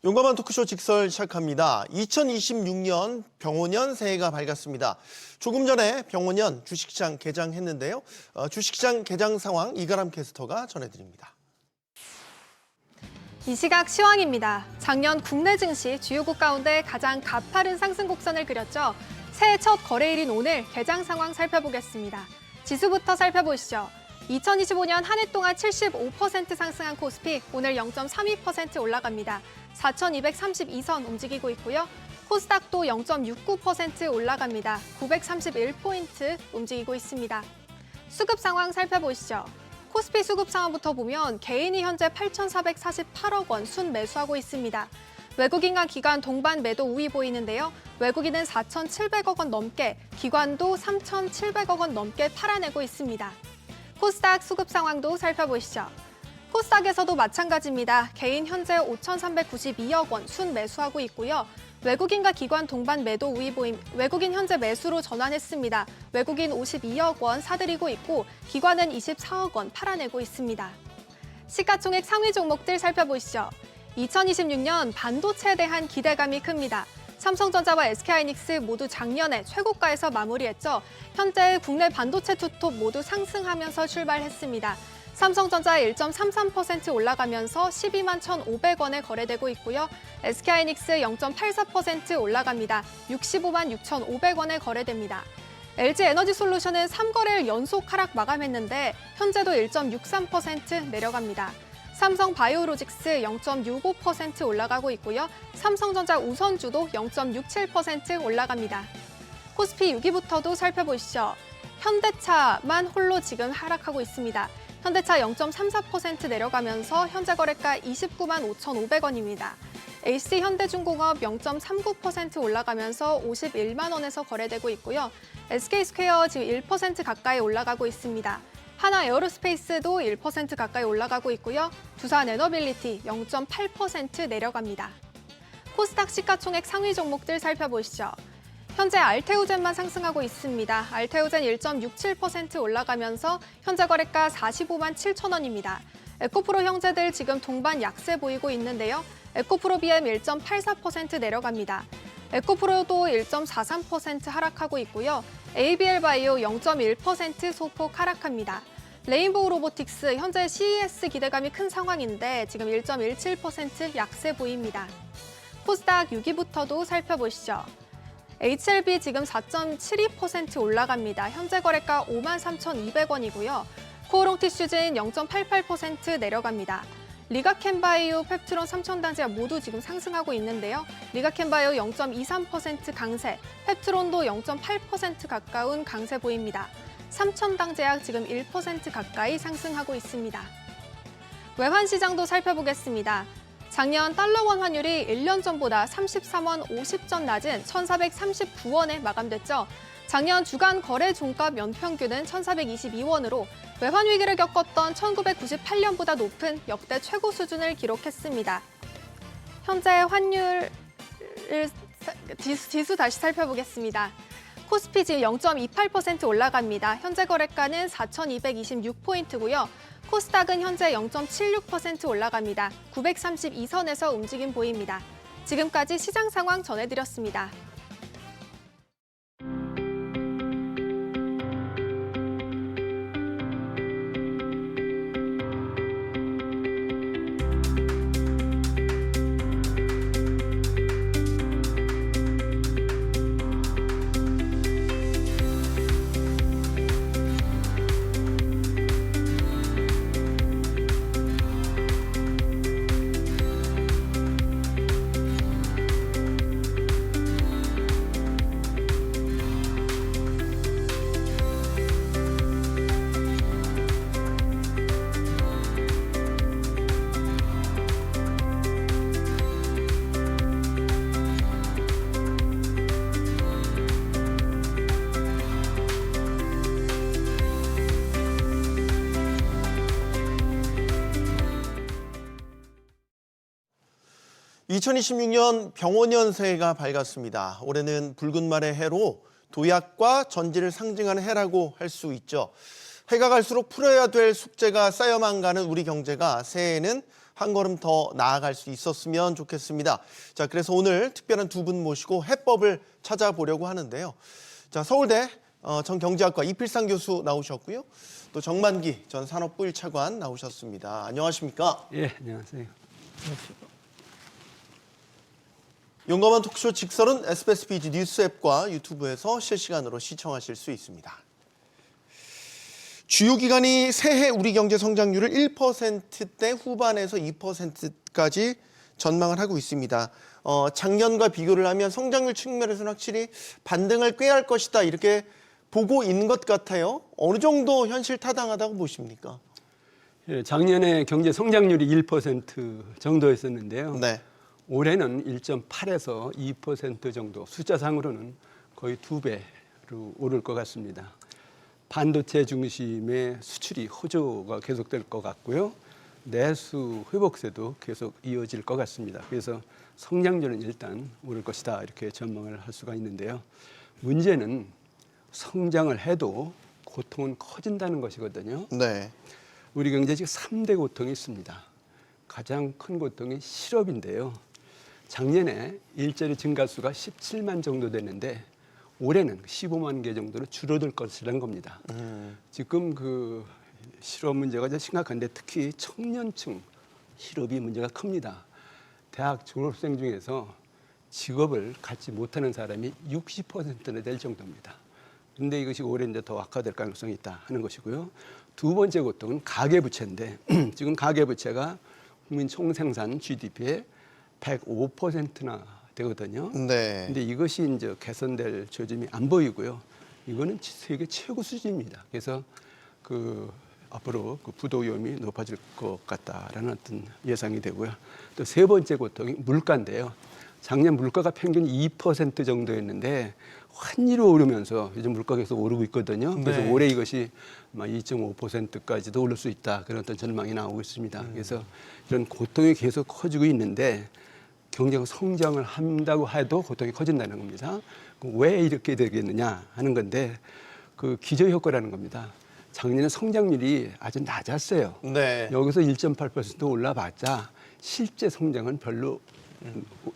용감한 토크쇼 직설 시작합니다. 2026년 병오년 새해가 밝았습니다. 조금 전에 병오년 주식시장 개장했는데요. 주식시장 개장 상황 이가람 캐스터가 전해드립니다. 이 시각 시황입니다. 작년 국내 증시 주요국 가운데 가장 가파른 상승 곡선을 그렸죠. 새해 첫 거래일인 오늘 개장 상황 살펴보겠습니다. 지수부터 살펴보시죠. 2025년 한 해 동안 75% 상승한 코스피 오늘 0.32% 올라갑니다. 4,232선 움직이고 있고요. 코스닥도 0.69% 올라갑니다. 931포인트 움직이고 있습니다. 수급 상황 살펴보시죠. 코스피 수급 상황부터 보면 개인이 현재 8,448억 원 순매수하고 있습니다. 외국인과 기관 동반 매도 우위 보이는데요. 외국인은 4,700억 원 넘게, 기관도 3,700억 원 넘게 팔아내고 있습니다. 코스닥 수급 상황도 살펴보시죠. 코스닥에서도 마찬가지입니다. 개인 현재 5,392억 원 순매수하고 있고요. 외국인과 기관 동반 매도 우위 외국인 현재 매수로 전환했습니다. 외국인 52억 원 사들이고 있고 기관은 24억 원 팔아내고 있습니다. 시가총액 상위 종목들 살펴보시죠. 2026년 반도체에 대한 기대감이 큽니다. 삼성전자와 SK하이닉스 모두 작년에 최고가에서 마무리했죠. 현재 국내 반도체 투톱 모두 상승하면서 출발했습니다. 삼성전자 1.33% 올라가면서 12만 1,500원에 거래되고 있고요. SK하이닉스 0.84% 올라갑니다. 65만 6,500원에 거래됩니다. LG에너지솔루션은 3거래일 연속 하락 마감했는데 현재도 1.63% 내려갑니다. 삼성바이오로직스 0.65% 올라가고 있고요. 삼성전자 우선주도 0.67% 올라갑니다. 코스피 6위부터도 살펴보시죠. 현대차만 홀로 지금 하락하고 있습니다. 현대차 0.34% 내려가면서 현재 거래가 29만 5,500원입니다. HC현대중공업 0.39% 올라가면서 51만 원에서 거래되고 있고요. SK스퀘어 지금 1% 가까이 올라가고 있습니다. 하나에어로스페이스도 1% 가까이 올라가고 있고요. 두산에너빌리티 0.8% 내려갑니다. 코스닥 시가총액 상위 종목들 살펴보시죠. 현재 알테오젠만 상승하고 있습니다. 알테오젠 1.67% 올라가면서 현재 거래가 45만 7천 원입니다. 에코프로 형제들 지금 동반 약세 보이고 있는데요. 에코프로 BM 1.84% 내려갑니다. 에코프로도 1.43% 하락하고 있고요. ABL바이오 0.1% 소폭 하락합니다. 레인보우 로보틱스 현재 CES 기대감이 큰 상황인데 지금 1.17% 약세 보입니다. 코스닥 6위부터도 살펴보시죠. HLB 지금 4.72% 올라갑니다. 현재 거래가 5만 3,200원이고요. 코오롱 티슈진 0.88% 내려갑니다. 리가켄바이오, 펩트론, 삼천당제약 모두 지금 상승하고 있는데요. 리가켄바이오 0.23% 강세, 펩트론도 0.8% 가까운 강세 보입니다. 삼천당제약 지금 1% 가까이 상승하고 있습니다. 외환시장도 살펴보겠습니다. 작년 달러원 환율이 1년 전보다 33원 50전 낮은 1,439원에 마감됐죠. 작년 주간 거래 종가 연평균은 1,422원으로 외환 위기를 겪었던 1998년보다 높은 역대 최고 수준을 기록했습니다. 현재 환율 지수 다시 살펴보겠습니다. 코스피 지금 0.28% 올라갑니다. 현재 거래가는 4,226포인트고요. 코스닥은 현재 0.76% 올라갑니다. 932선에서 움직임 보입니다. 지금까지 시장 상황 전해드렸습니다. (2026년) 병오년 새해가 밝았습니다. 올해는 붉은 말의 해로 도약과 전지를 상징하는 해라고 할 수 있죠. 해가 갈수록 풀어야 될 숙제가 쌓여만 가는 우리 경제가 새해에는 한 걸음 더 나아갈 수 있었으면 좋겠습니다. 자, 그래서 오늘 특별한 두 분 모시고 해법을 찾아보려고 하는데요. 자, 서울대 정경제학과 이필상 교수 나오셨고요. 또 정만기 전 산업부 1차관 나오셨습니다. 안녕하십니까? 예, 안녕하세요. 용감한 토크쇼 직설은 SBS BG 뉴스 앱과 유튜브에서 실시간으로 시청하실 수 있습니다. 주요 기관이 새해 우리 경제 성장률을 1%대 후반에서 2%까지 전망을 하고 있습니다. 작년과 비교를 하면 성장률 측면에서는 확실히 반등을 꾀할 것이다 이렇게 보고 있는 것 같아요. 어느 정도 현실 타당하다고 보십니까? 예, 작년에 경제 성장률이 1% 정도였었는데요. 네. 올해는 1.8에서 2% 정도, 숫자상으로는 거의 2배로 오를 것 같습니다. 반도체 중심의 수출이 호조가 계속될 것 같고요. 내수 회복세도 계속 이어질 것 같습니다. 그래서 성장률은 일단 오를 것이다 이렇게 전망을 할 수가 있는데요. 문제는 성장을 해도 고통은 커진다는 것이거든요. 네. 우리 경제에 지금 3대 고통이 있습니다. 가장 큰 고통이 실업인데요. 작년에 일자리 증가수가 17만 정도 됐는데 올해는 15만 개 정도로 줄어들 것이라는 겁니다. 지금 그 실업 문제가 좀 심각한데 특히 청년층 실업이 문제가 큽니다. 대학 졸업생 중에서 직업을 갖지 못하는 사람이 60%나 될 정도입니다. 그런데 이것이 올해 이제 더 악화될 가능성이 있다 하는 것이고요. 두 번째 고통은 가계부채인데 지금 가계부채가 국민 총생산 GDP의 105%나 되거든요. 네. 근데 이것이 이제 개선될 조짐이 안 보이고요. 이거는 세계 최고 수준입니다. 그래서 그 앞으로 그 부도 위험이 높아질 것 같다라는 어떤 예상이 되고요. 또 세 번째 고통이 물가인데요. 작년 물가가 평균 2% 정도였는데 환율이 오르면서 요즘 물가가 계속 오르고 있거든요. 그래서 네. 올해 이것이 2.5%까지도 오를 수 있다. 그런 어떤 전망이 나오고 있습니다. 그래서 이런 고통이 계속 커지고 있는데 경제가 성장을 한다고 해도 고통이 커진다는 겁니다. 왜 이렇게 되겠느냐 하는 건데 그 기저효과라는 겁니다. 작년에 성장률이 아주 낮았어요. 네. 여기서 1.8% 올라봤자 실제 성장은 별로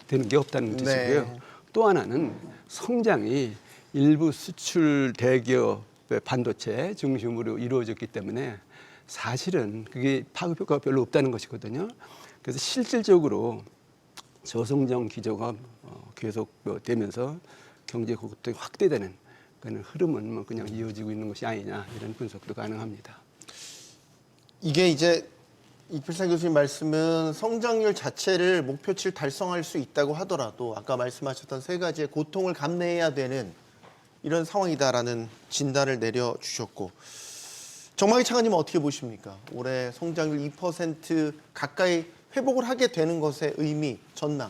되는 게 없다는 뜻이고요. 네. 또 하나는 성장이 일부 수출 대기업의 반도체 중심으로 이루어졌기 때문에 사실은 그게 파급 효과가 별로 없다는 것이거든요. 그래서 실질적으로 저성장 기조가 계속 되면서 경제 고통이 확대되는 그런 흐름은 그냥 이어지고 있는 것이 아니냐 이런 분석도 가능합니다. 이게 이제 이필상 교수님 말씀은 성장률 자체를 목표치를 달성할 수 있다고 하더라도 아까 말씀하셨던 세 가지의 고통을 감내해야 되는 이런 상황이다라는 진단을 내려주셨고 정만기 차관님은 어떻게 보십니까? 올해 성장률 2% 가까이 회복을 하게 되는 것의 의미, 전망.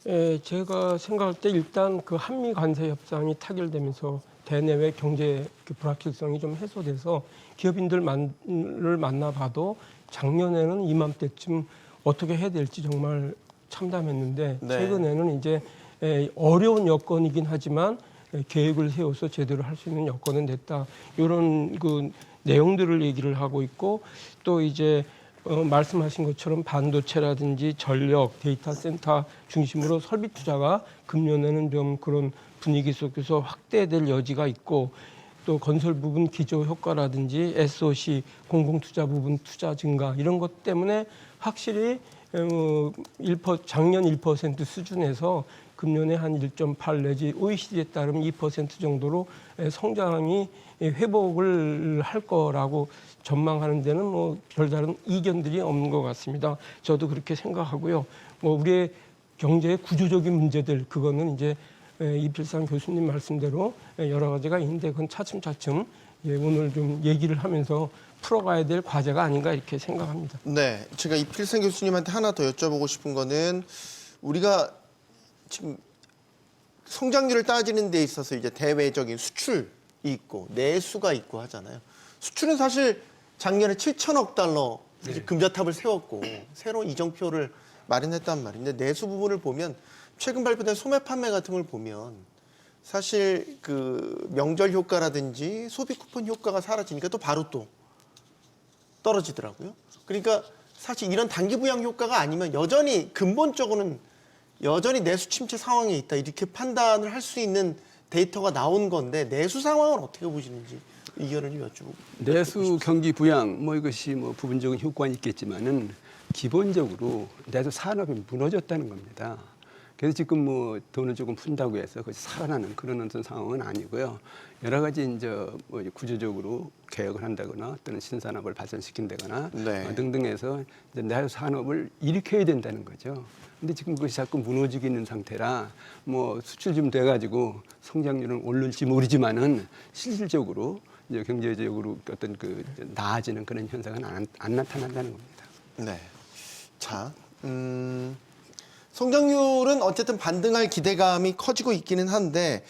예, 제가 생각할 때 일단 그 한미 관세 협상이 타결되면서 대내외 경제 그 불확실성이 좀 해소돼서 기업인들을 만나봐도 작년에는 이맘때쯤 어떻게 해야 될지 정말 참담했는데 네. 최근에는 이제 어려운 여건이긴 하지만 계획을 세워서 제대로 할 수 있는 여건은 됐다. 이런 그 내용들을 얘기를 하고 있고 또 이제 말씀하신 것처럼 반도체라든지 전력, 데이터 센터 중심으로 설비 투자가 금년에는 좀 그런 분위기 속에서 확대될 여지가 있고 또 건설 부분 기조 효과라든지 SOC 공공투자 부분 투자 증가 이런 것 때문에 확실히 작년 1% 수준에서 금년에 한 1.8 내지 OECD에 따르면 2% 정도로 성장이 회복을 할 거라고 전망하는 데는 뭐 별다른 이견들이 없는 것 같습니다. 저도 그렇게 생각하고요. 뭐 우리의 경제의 구조적인 문제들 그거는 이제 이필상 교수님 말씀대로 여러 가지가 있는데 그건 차츰차츰 오늘 좀 얘기를 하면서 풀어가야 될 과제가 아닌가 이렇게 생각합니다. 네, 제가 이필상 교수님한테 하나 더 여쭤보고 싶은 거는 우리가 지금 성장률을 따지는 데 있어서 이제 대외적인 수출이 있고 내수가 있고 하잖아요. 수출은 사실 작년에 7천억 달러 금자탑을 세웠고 새로운 이정표를 마련했단 말인데 내수 부분을 보면 최근 발표된 소매 판매 같은 걸 보면 사실 그 명절 효과라든지 소비 쿠폰 효과가 사라지니까 또 바로 또 떨어지더라고요. 그러니까 사실 이런 단기 부양 효과가 아니면 여전히 근본적으로는 여전히 내수 침체 상황에 있다 이렇게 판단을 할 수 있는 데이터가 나온 건데 내수 상황을 어떻게 보시는지 의견을 좀 여쭈고. 내수 경기 부양 뭐 이것이 뭐 부분적인 효과는 있겠지만은 기본적으로 내수 산업이 무너졌다는 겁니다. 그래서 지금 뭐 돈을 조금 푼다고 해서 그것이 살아나는 그런 어떤 상황은 아니고요. 여러 가지 이제 뭐 구조적으로 개혁을 한다거나 또는 신산업을 발전시킨다거나 네. 등등 해서 이제 내수 산업을 일으켜야 된다는 거죠. 근데 지금 그것이 자꾸 무너지고 있는 상태라 뭐 수출 좀 돼가지고 성장률은 오를지 모르지만은 실질적으로 이제 경제적으로 어떤 그 나아지는 그런 현상은 안 나타난다는 겁니다. 네. 자, 성장률은 어쨌든 반등할 기대감이 커지고 있기는 한데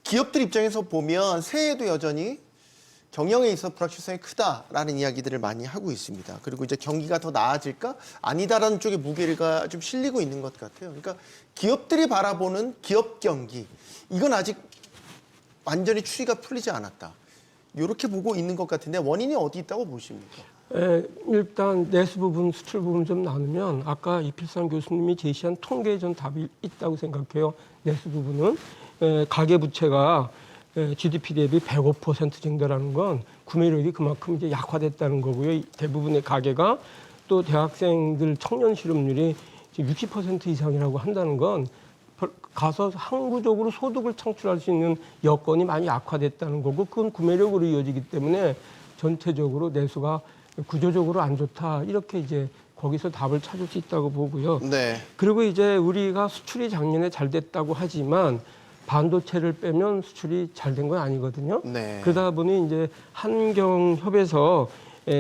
기업들 입장에서 보면 새해에도 여전히 경영에 있어 불확실성이 크다라는 이야기들을 많이 하고 있습니다. 그리고 이제 경기가 더 나아질까? 아니다라는 쪽에 무게가 좀 실리고 있는 것 같아요. 그러니까 기업들이 바라보는 기업 경기 이건 아직 완전히 추이가 풀리지 않았다. 이렇게 보고 있는 것 같은데 원인이 어디 있다고 보십니까? 일단 내수 부분, 수출 부분 좀 나누면 아까 이필상 교수님이 제시한 통계에 전 답이 있다고 생각해요. 내수 부분은 가계 부채가 GDP 대비 105% 증가라는 건 구매력이 그만큼 이제 약화됐다는 거고요. 대부분의 가계가 또 대학생들 청년 실업률이 60% 이상이라고 한다는 건 가서 항구적으로 소득을 창출할 수 있는 여건이 많이 약화됐다는 거고 그건 구매력으로 이어지기 때문에 전체적으로 내수가 구조적으로 안 좋다 이렇게 이제 거기서 답을 찾을 수 있다고 보고요. 네. 그리고 이제 우리가 수출이 작년에 잘 됐다고 하지만 반도체를 빼면 수출이 잘 된 건 아니거든요. 네. 그러다 보니 이제 한경협에서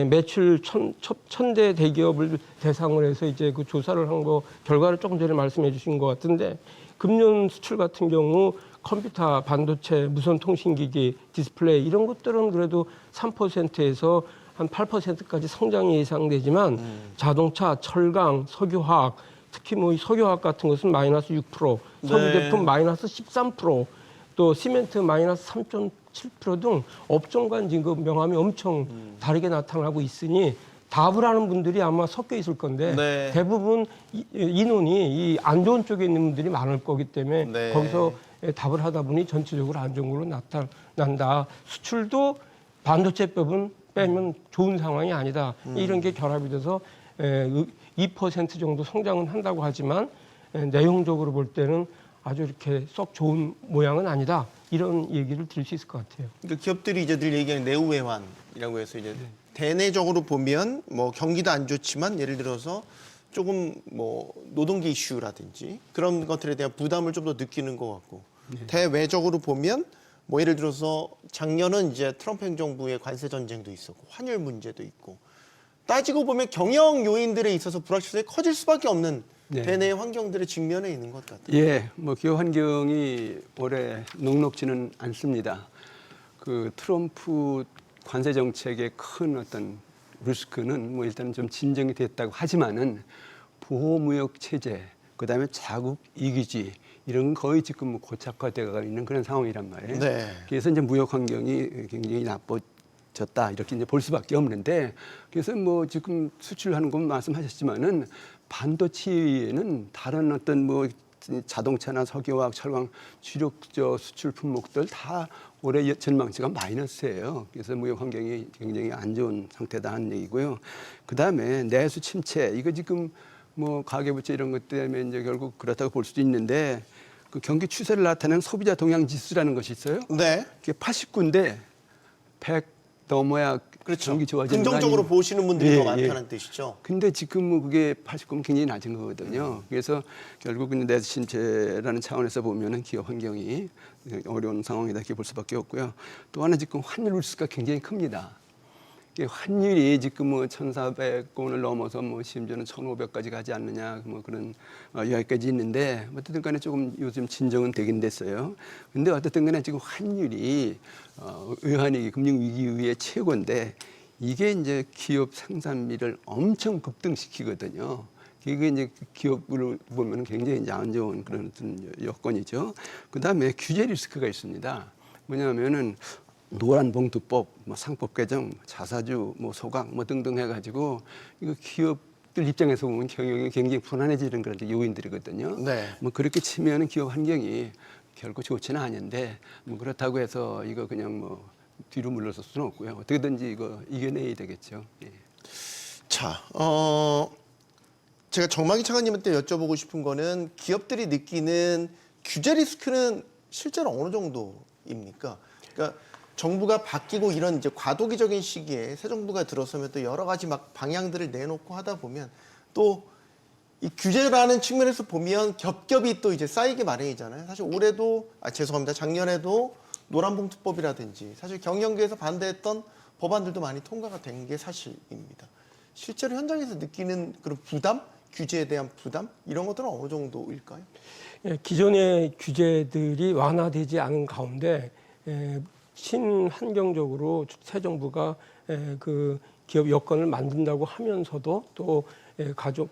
매출 1,000대 대기업을 대상으로 해서 이제 그 조사를 한 거 결과를 조금 전에 말씀해 주신 것 같은데 금년 수출 같은 경우 컴퓨터, 반도체, 무선 통신기기, 디스플레이 이런 것들은 그래도 3%에서 한 8%까지 성장이 예상되지만 자동차, 철강, 석유화학 특히 뭐 석유화학 같은 것은 마이너스 6%, 석유제품 네. 마이너스 13%, 또 시멘트 마이너스 3.7% 등 업종 간 지금 명암이 엄청 다르게 나타나고 있으니 답을 하는 분들이 아마 섞여 있을 건데 네. 대부분 인원이 이 안 좋은 쪽에 있는 분들이 많을 거기 때문에 네. 거기서 답을 하다 보니 전체적으로 안 좋은 걸로 나타난다. 수출도 반도체법은 빼면 좋은 상황이 아니다. 이런 게 결합이 돼서 2% 정도 성장은 한다고 하지만 내용적으로 볼 때는 아주 이렇게 썩 좋은 모양은 아니다. 이런 얘기를 드릴 수 있을 것 같아요. 그러니까 기업들이 이제 늘 얘기하는 내후외환이라고 해서 이제 대내적으로 보면 뭐 경기도 안 좋지만 예를 들어서 조금 뭐 노동계 이슈라든지 그런 것들에 대한 부담을 좀 더 느끼는 것 같고 대외적으로 보면 뭐 예를 들어서 작년은 이제 트럼프 행정부의 관세 전쟁도 있었고 환율 문제도 있고 따지고 보면 경영 요인들에 있어서 불확실성이 커질 수밖에 없는 네. 대내 환경들의 직면에 있는 것 같아요. 예, 뭐 기업 환경이 올해 녹록지는 않습니다. 그 트럼프 관세 정책의 큰 어떤 리스크는 뭐 일단 좀 진정이 됐다고 하지만은 보호무역 체제, 그다음에 자국 이기주의 이런 건 거의 지금 뭐 고착화되어 있는 그런 상황이란 말이에요. 네. 그래서 이제 무역 환경이 굉장히 나빠졌다 이렇게 이제 볼 수밖에 없는데 그래서 뭐 지금 수출하는 건 말씀하셨지만은 반도체에는 다른 어떤 뭐 자동차나 석유화학, 철강 주력 수출 품목들 다 올해 전망치가 마이너스예요. 그래서 무역 환경이 굉장히 안 좋은 상태다 하는 얘기고요. 그 다음에 내수 침체 이거 지금 뭐 가계부채 이런 것 때문에 이제 결국 그렇다고 볼 수도 있는데 그 경기 추세를 나타내는 소비자 동향 지수라는 것이 있어요. 네. 그게 89인데 100 넘어야 그렇죠. 경기 좋아지는 거 긍정적으로 아니에요? 보시는 분들이 예, 더 많다는 뜻이죠. 근데 지금 뭐 그게 89면 굉장히 낮은 거거든요. 그래서 결국은 내수 침체라는 차원에서 보면은 기업 환경이 어려운 상황이다 이렇게 볼 수밖에 없고요. 또 하나 지금 환율 리스크가 굉장히 큽니다. 이게 환율이 지금 뭐 1,400원을 넘어서 뭐 심지어는 1,500까지 가지 않느냐 뭐 그런 이야기까지 있는데 어쨌든 간에 조금 요즘 진정은 되긴 됐어요. 근데 어쨌든 간에 지금 환율이 외환위기 금융위기 이후에 최고인데 이게 이제 기업 생산비를 엄청 급등시키거든요. 이게 이제 기업으로 보면 굉장히 이제 안 좋은 그런 어떤 여건이죠. 그 다음에 규제 리스크가 있습니다. 뭐냐면은 노란봉투법, 뭐 상법 개정, 자사주, 뭐 소각, 뭐 등등 해가지고 이거 기업 기업들 입장에서 보면 경영이 굉장히 불안해지는 그런 요인들이거든요. 네. 뭐 그렇게 치면은 기업 환경이 결코 좋지는 않은데 뭐 그렇다고 해서 이거 그냥 뭐 뒤로 물러설 수는 없고요. 어떻게든지 이거 이겨내야 되겠죠. 예. 자, 제가 정마기 차관님한테 여쭤보고 싶은 거는 기업들이 느끼는 규제 리스크는 실제로 어느 정도입니까? 그러니까 정부가 바뀌고 이런 이제 과도기적인 시기에 새 정부가 들어서면 또 여러 가지 막 방향들을 내놓고 하다 보면 또 이 규제라는 측면에서 보면 겹겹이 또 이제 쌓이기 마련이잖아요. 사실 올해도 죄송합니다. 작년에도 노란봉투법이라든지 사실 경영계에서 반대했던 법안들도 많이 통과가 된 게 사실입니다. 실제로 현장에서 느끼는 그런 부담, 규제에 대한 부담 이런 것들은 어느 정도일까요? 예, 기존의 규제들이 완화되지 않은 가운데 친환경적으로 새 정부가 그 기업 여건을 만든다고 하면서도 또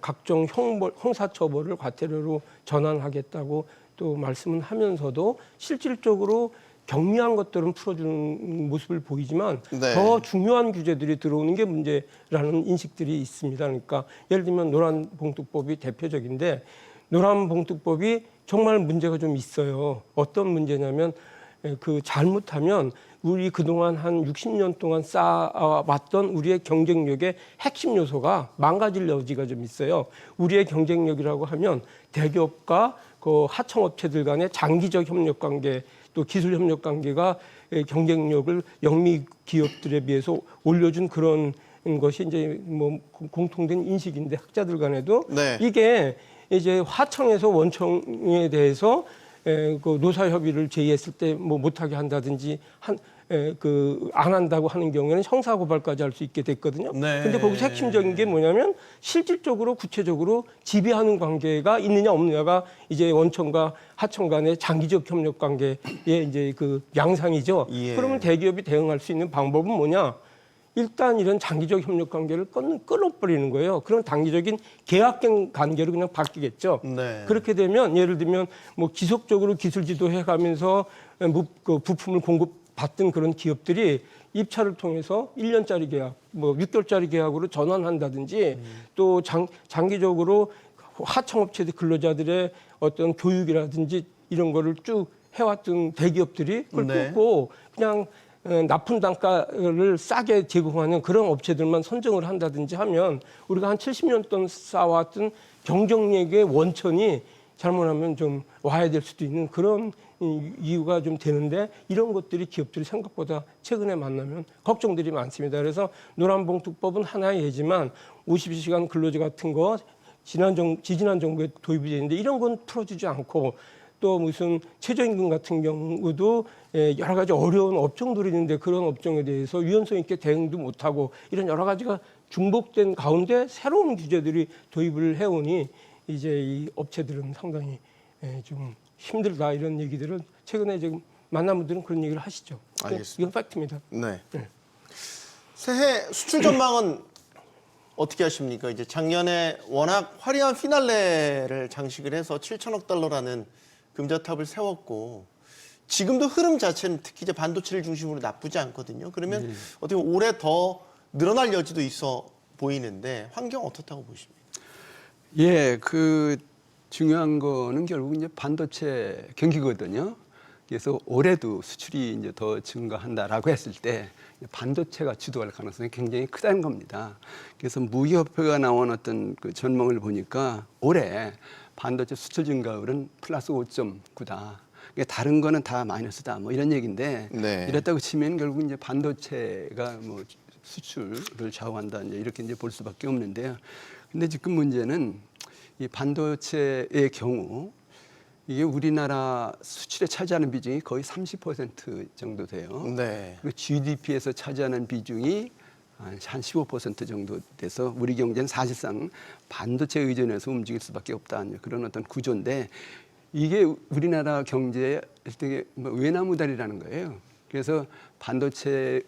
각종 형사처벌을 과태료로 전환하겠다고 또 말씀은 하면서도 실질적으로 경미한 것들은 풀어주는 모습을 보이지만 네. 더 중요한 규제들이 들어오는 게 문제라는 인식들이 있습니다. 그러니까 예를 들면 노란봉투법이 대표적인데 노란봉투법이 정말 문제가 좀 있어요. 어떤 문제냐면 그 잘못하면 우리 그동안 한 60년 동안 쌓아왔던 우리의 경쟁력의 핵심 요소가 망가질 여지가 좀 있어요. 우리의 경쟁력이라고 하면 대기업과 그 하청업체들 간의 장기적 협력 관계 또 기술 협력 관계가 경쟁력을 영미 기업들에 비해서 올려준 그런 것이 이제 뭐 공통된 인식인데 학자들 간에도 네. 이게 이제 하청에서 원청에 대해서 그 노사 협의를 제의했을 때 뭐 못하게 한다든지 안 한다고 하는 경우에는 형사 고발까지 할 수 있게 됐거든요. 네. 근데 거기서 핵심적인 게 뭐냐면 실질적으로 구체적으로 지배하는 관계가 있느냐 없느냐가 이제 원청과 하청 간의 장기적 협력 관계의 이제 그 양상이죠. 예. 그러면 대기업이 대응할 수 있는 방법은 뭐냐? 일단 이런 장기적 협력 관계를 끊어버리는 거예요. 그런 단기적인 계약경 관계로 그냥 바뀌겠죠. 네. 그렇게 되면 예를 들면 뭐 지속적으로 기술 지도해가면서 그 부품을 공급받던 그런 기업들이 입찰을 통해서 1년짜리 계약, 뭐 6개월짜리 계약으로 전환한다든지 또 장기적으로 하청업체 근로자들의 어떤 교육이라든지 이런 거를 쭉 해왔던 대기업들이 그걸 네. 끊고 그냥 납품 단가를 싸게 제공하는 그런 업체들만 선정을 한다든지 하면 우리가 한 70년 동안 쌓아왔던 경쟁력의 원천이 잘못하면 좀 와야 될 수도 있는 그런 이유가 좀 되는데 이런 것들이 기업들이 생각보다 최근에 만나면 걱정들이 많습니다. 그래서 노란봉투법은 하나의 예지만 52시간 근로제 같은 거 지지난 정부에 도입이 되는데 이런 건 풀어주지 않고 또 무슨 최저임금 같은 경우도 여러 가지 어려운 업종들이 있는데 그런 업종에 대해서 유연성 있게 대응도 못하고 이런 여러 가지가 중복된 가운데 새로운 규제들이 도입을 해오니 이제 이 업체들은 상당히 좀 힘들다 이런 얘기들을 최근에 지금 만난 분들은 그런 얘기를 하시죠. 알겠습니다. 이건 팩트입니다. 네. 네. 새해 수출 전망은 어떻게 하십니까? 이제 작년에 워낙 화려한 피날레를 장식을 해서 7천억 달러라는 금자탑을 세웠고 지금도 흐름 자체는 특히 이제 반도체를 중심으로 나쁘지 않거든요. 그러면 어떻게 보면 올해 더 늘어날 여지도 있어 보이는데 환경 어떻다고 보십니까? 예, 그 중요한 거는 결국 이제 반도체 경기거든요. 그래서 올해도 수출이 이제 더 증가한다라고 했을 때 반도체가 주도할 가능성이 굉장히 크다는 겁니다. 그래서 무기협회가 나온 어떤 그 전망을 보니까 올해 반도체 수출 증가율은 플러스 5.9다. 그러니까 다른 거는 다 마이너스다. 뭐 이런 얘기인데 네. 이랬다고 치면 결국 이제 반도체가 뭐 수출을 좌우한다. 이렇게 이제 볼 수밖에 없는데요. 근데 지금 문제는 이 반도체의 경우 이게 우리나라 수출에 차지하는 비중이 거의 30% 정도 돼요. 네. 그리고 GDP에서 차지하는 비중이 한 15% 정도 돼서 우리 경제는 사실상 반도체 의존해서 움직일 수밖에 없다. 그런 어떤 구조인데 이게 우리나라 경제의 일종의 외나무다리라는 거예요. 그래서 반도체를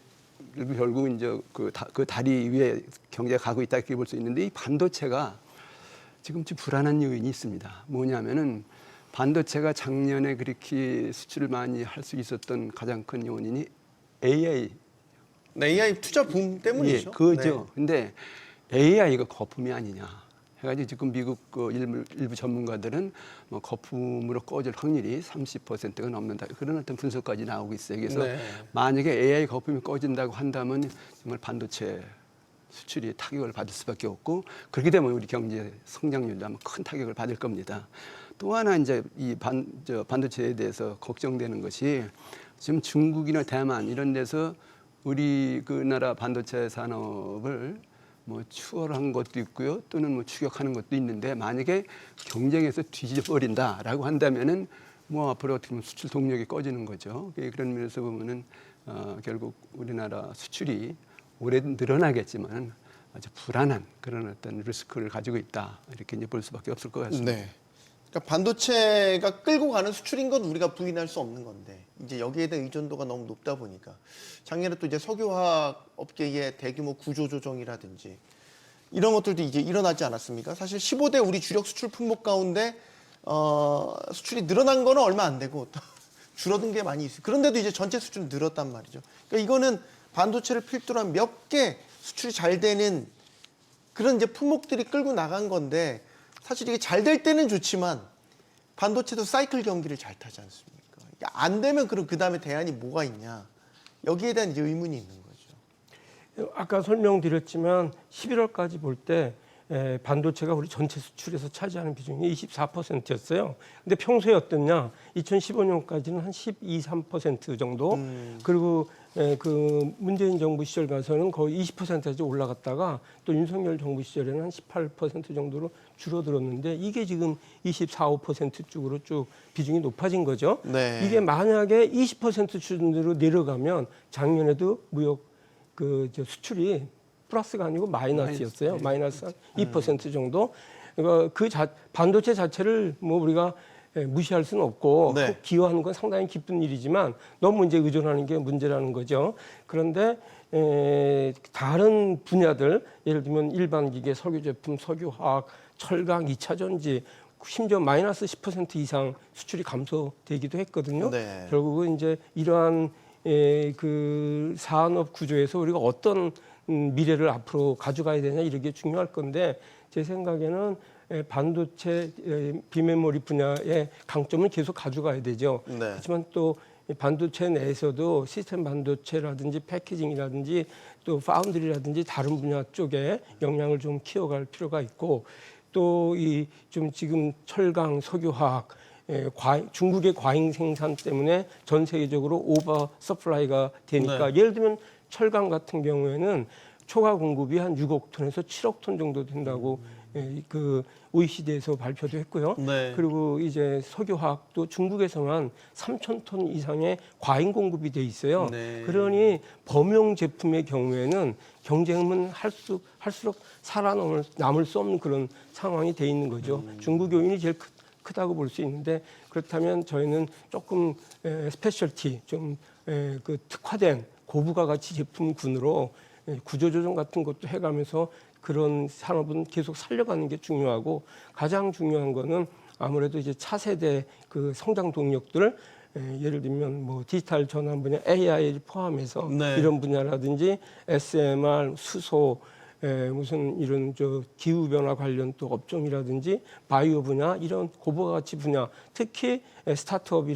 결국 이제 그 다리 위에 경제가 가고 있다 이렇게 볼 수 있는데 이 반도체가 지금 좀 불안한 요인이 있습니다. 뭐냐면은 반도체가 작년에 그렇게 수출을 많이 할 수 있었던 가장 큰 요인이 AI. 네, AI 투자 붐 때문이죠. 예, 그죠. 근데 AI가 거품이 아니냐. 해가지고 지금 미국 그 일부 전문가들은 뭐 거품으로 꺼질 확률이 30%가 넘는다. 그런 어떤 분석까지 나오고 있어요. 그래서 네. 만약에 AI 거품이 꺼진다고 한다면 정말 반도체 수출이 타격을 받을 수밖에 없고 그렇게 되면 우리 경제 성장률도 아마 큰 타격을 받을 겁니다. 또 하나 이제 이 반도체에 대해서 걱정되는 것이 지금 중국이나 대만 이런 데서 우리 그 나라 반도체 산업을 뭐 추월한 것도 있고요, 또는 뭐 추격하는 것도 있는데 만약에 경쟁에서 뒤집어버린다라고 한다면은 뭐 앞으로 어떻게 보면 수출 동력이 꺼지는 거죠. 그런 면에서 보면은 결국 우리나라 수출이 올해 늘어나겠지만 아주 불안한 그런 어떤 리스크를 가지고 있다 이렇게 이제 볼 수밖에 없을 것 같습니다. 네. 그러니까 반도체가 끌고 가는 수출인 건 우리가 부인할 수 없는 건데 이제 여기에 대한 의존도가 너무 높다 보니까 작년에 또 이제 석유화학 업계의 대규모 구조 조정이라든지 이런 것들도 이제 일어나지 않았습니까? 사실 15대 우리 주력 수출 품목 가운데 수출이 늘어난 거는 얼마 안 되고 또 줄어든 게 많이 있어요. 그런데도 이제 전체 수출은 늘었단 말이죠. 그러니까 이거는 반도체를 필두로 한 몇 개 수출이 잘 되는 그런 이제 품목들이 끌고 나간 건데 사실 이게 잘 될 때는 좋지만 반도체도 사이클 경기를 잘 타지 않습니까? 이게 안 되면 그럼 그 다음에 대안이 뭐가 있냐? 여기에 대한 이제 의문이 있는 거죠. 아까 설명드렸지만 11월까지 볼 때 반도체가 우리 전체 수출에서 차지하는 비중이 24%였어요. 근데 평소에 어땠냐? 2015년까지는 한 12, 3% 정도. 그리고 그 문재인 정부 시절 가서는 거의 20%까지 올라갔다가 또 윤석열 정부 시절에는 한 18% 정도로 줄어들었는데 이게 지금 24, 5% 쪽으로 쭉 비중이 높아진 거죠. 네. 이게 만약에 20% 수준으로 내려가면 작년에도 무역 수출이 플러스가 아니고 마이너스였어요. 마이너스 한 2% 정도. 그러니까 반도체 자체를 뭐 우리가 무시할 수는 없고 네. 기여하는 건 상당히 기쁜 일이지만 너무 이제 의존하는 게 문제라는 거죠. 그런데 다른 분야들 예를 들면 일반 기계, 석유 제품, 석유화학, 철강, 2차 전지 심지어 마이너스 10% 이상 수출이 감소되기도 했거든요. 네. 결국은 이제 이러한 그 산업 구조에서 우리가 어떤 미래를 앞으로 가져가야 되냐 이런 게 중요할 건데 제 생각에는 반도체 비메모리 분야의 강점은 계속 가져가야 되죠. 네. 하지만 또 반도체 내에서도 시스템 반도체라든지 패키징이라든지 또 파운드리라든지 다른 분야 쪽에 역량을 좀 키워갈 필요가 있고 또 이 좀 지금 철강, 석유화학 중국의 과잉 생산 때문에 전 세계적으로 오버 서플라이가 되니까 네. 예를 들면 철강 같은 경우에는 초과 공급이 한 6억 톤에서 7억 톤 정도 된다고 그 OECD에서 발표도 했고요. 네. 그리고 이제 석유화학도 중국에서만 3천 톤 이상의 과잉 공급이 돼 있어요. 네. 그러니 범용 제품의 경우에는 경쟁은 할수록 살아남을 수 없는 그런 상황이 돼 있는 거죠. 중국 요인이 제일 크다고 볼 수 있는데 그렇다면 저희는 조금 스페셜티 좀 그 특화된 고부가 가치 제품군으로 구조조정 같은 것도 해가면서 그런 산업은 계속 살려가는 게 중요하고 가장 중요한 거는 아무래도 이제 차세대 그 성장 동력들 예를 들면 뭐 디지털 전환 분야 AI를 포함해서 네. 이런 분야라든지 SMR, 수소 무슨 이런 기후 변화 관련 또 업종이라든지 바이오 분야 이런 고부가 가치 분야 특히 스타트업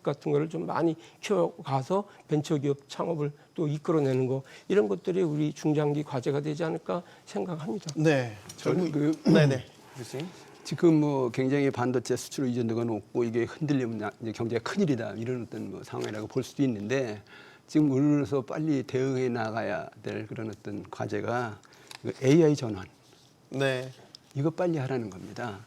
같은 거를 좀 많이 키워가서 벤처기업 창업을 또 이끌어내는 거 이런 것들이 우리 중장기 과제가 되지 않을까 생각합니다. 네. 저는 네네. 교수님. 지금 뭐 굉장히 반도체 수출 의존도가 높고 이게 흔들리면 이제 경제가 큰일이다 이런 어떤 뭐 상황이라고 볼 수도 있는데 지금 우리로서 빨리 대응해 나가야 될 그런 어떤 과제가 AI 전환. 네. 이거 빨리 하라는 겁니다.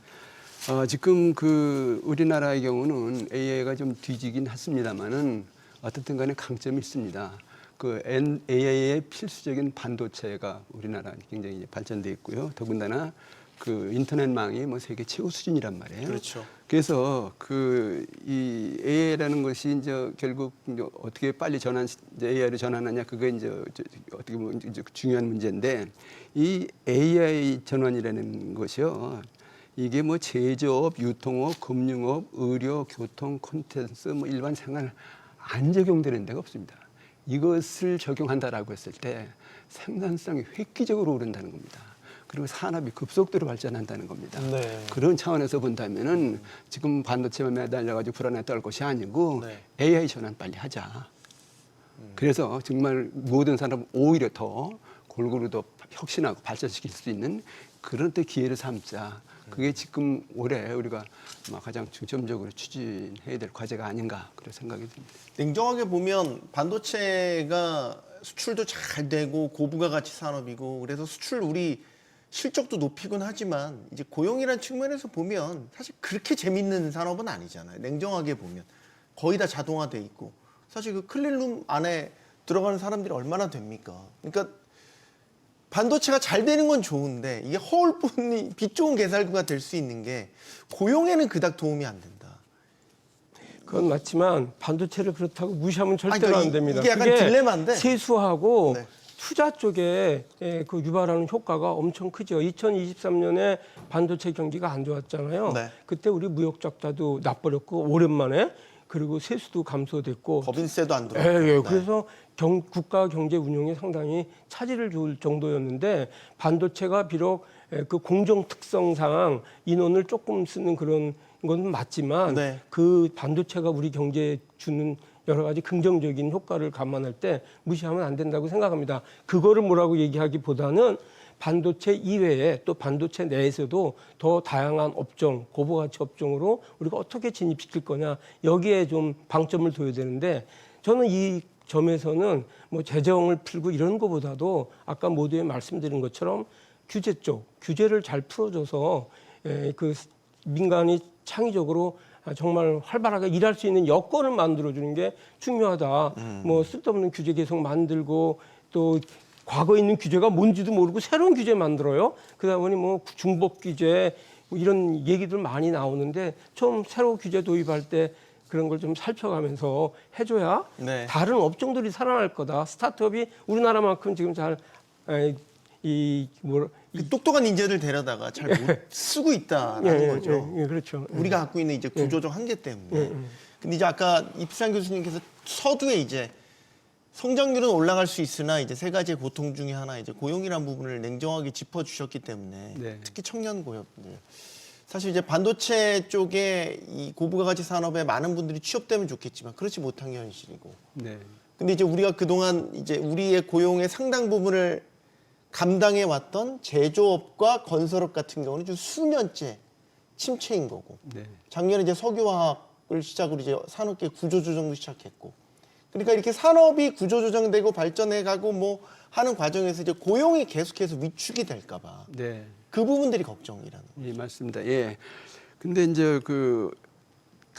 지금 그 우리나라의 경우는 AI가 좀 뒤지긴 했습니다만은 어떻든 간에 강점이 있습니다. 그 AI의 필수적인 반도체가 우리나라 굉장히 발전돼 있고요. 더군다나 그 인터넷망이 뭐 세계 최고 수준이란 말이에요. 그렇죠. 그래서 그 이 AI라는 것이 이제 결국 이제 어떻게 빨리 이제 AI로 전환하냐 그게 이제 어떻게 보면 이제 중요한 문제인데 이 AI 전환이라는 것이요. 이게 뭐 제조업, 유통업, 금융업, 의료, 교통, 콘텐츠, 뭐 일반 생활 안 적용되는 데가 없습니다. 이것을 적용한다라고 했을 때 생산성이 획기적으로 오른다는 겁니다. 그리고 산업이 급속도로 발전한다는 겁니다. 네. 그런 차원에서 본다면은 지금 반도체만 매달려가지고 불안에 떨 것이 아니고 네. AI 전환 빨리 하자. 그래서 정말 모든 산업 오히려 더 골고루 더 혁신하고 발전시킬 수 있는 그런 때 기회를 삼자. 그게 지금 올해 우리가 아마 가장 중점적으로 추진해야 될 과제가 아닌가 그런 생각이 듭니다. 냉정하게 보면 반도체가 수출도 잘 되고 고부가가치 산업이고 그래서 수출 우리 실적도 높이곤 하지만 이제 고용이라는 측면에서 보면 사실 그렇게 재밌는 산업은 아니잖아요. 냉정하게 보면 거의 다 자동화돼 있고 사실 그 클린룸 안에 들어가는 사람들이 얼마나 됩니까? 그러니까 반도체가 잘 되는 건 좋은데 이게 허울뿐이 빛 좋은 개살구가 될 수 있는 게 고용에는 그닥 도움이 안 된다. 그건 맞지만 반도체를 그렇다고 무시하면 절대로 그러니까 안 됩니다. 이게 약간 그게 딜레마인데. 세수하고 네. 투자 쪽에 그 유발하는 효과가 엄청 크죠. 2023년에 반도체 경기가 안 좋았잖아요. 네. 그때 우리 무역 적자도 나버렸고 오랜만에 그리고 세수도 감소됐고 법인세도 안 예, 들어가고. 예. 그래서 국가 경제 운영에 상당히 차질을 줄 정도였는데 반도체가 비록 그 공정 특성상 인원을 조금 쓰는 그런 건 맞지만 네. 그 반도체가 우리 경제에 주는 여러 가지 긍정적인 효과를 감안할 때 무시하면 안 된다고 생각합니다. 그거를 뭐라고 얘기하기보다는 반도체 이외에 또 반도체 내에서도 더 다양한 업종, 고부가치 업종으로 우리가 어떻게 진입시킬 거냐 여기에 좀 방점을 둬야 되는데 저는 이 점에서는 뭐 재정을 풀고 이런 것보다도 아까 모두에 말씀드린 것처럼 규제 쪽, 규제를 잘 풀어줘서 그 민간이 창의적으로 정말 활발하게 일할 수 있는 여건을 만들어주는 게 중요하다. 뭐 쓸데없는 규제 계속 만들고 또 과거에 있는 규제가 뭔지도 모르고 새로운 규제 만들어요. 그러다 보니 뭐 중복 규제 뭐 이런 얘기들 많이 나오는데 좀 새로 규제 도입할 때 그런 걸 좀 살펴가면서 해줘야 네. 다른 업종들이 살아날 거다. 스타트업이 우리나라만큼 지금 잘 그 똑똑한 인재들 데려다가 잘 못 쓰고 있다라는 거죠. 예, 그렇죠. 우리가 갖고 있는 이제 구조적 한계 때문에. 근데 이제 아까 이프산 교수님께서 서두에 이제 성장률은 올라갈 수 있으나 이제 세 가지의 고통 중에 하나 이제 고용이라는 부분을 냉정하게 짚어주셨기 때문에 네. 특히 청년 고용들. 사실 이제 반도체 쪽에 이 고부가가치 산업에 많은 분들이 취업되면 좋겠지만 그렇지 못한 게 현실이고. 네. 근데 이제 우리가 그동안 이제 우리의 고용의 상당 부분을 감당해 왔던 제조업과 건설업 같은 경우는 지금 수년째 침체인 거고. 네. 작년에 이제 석유화학을 시작으로 이제 산업계 구조조정도 시작했고. 그러니까 이렇게 산업이 구조조정되고 발전해가고 뭐 하는 과정에서 이제 고용이 계속해서 위축이 될까봐 네. 그 부분들이 걱정이라는. 예, 맞습니다. 예. 근데 이제 그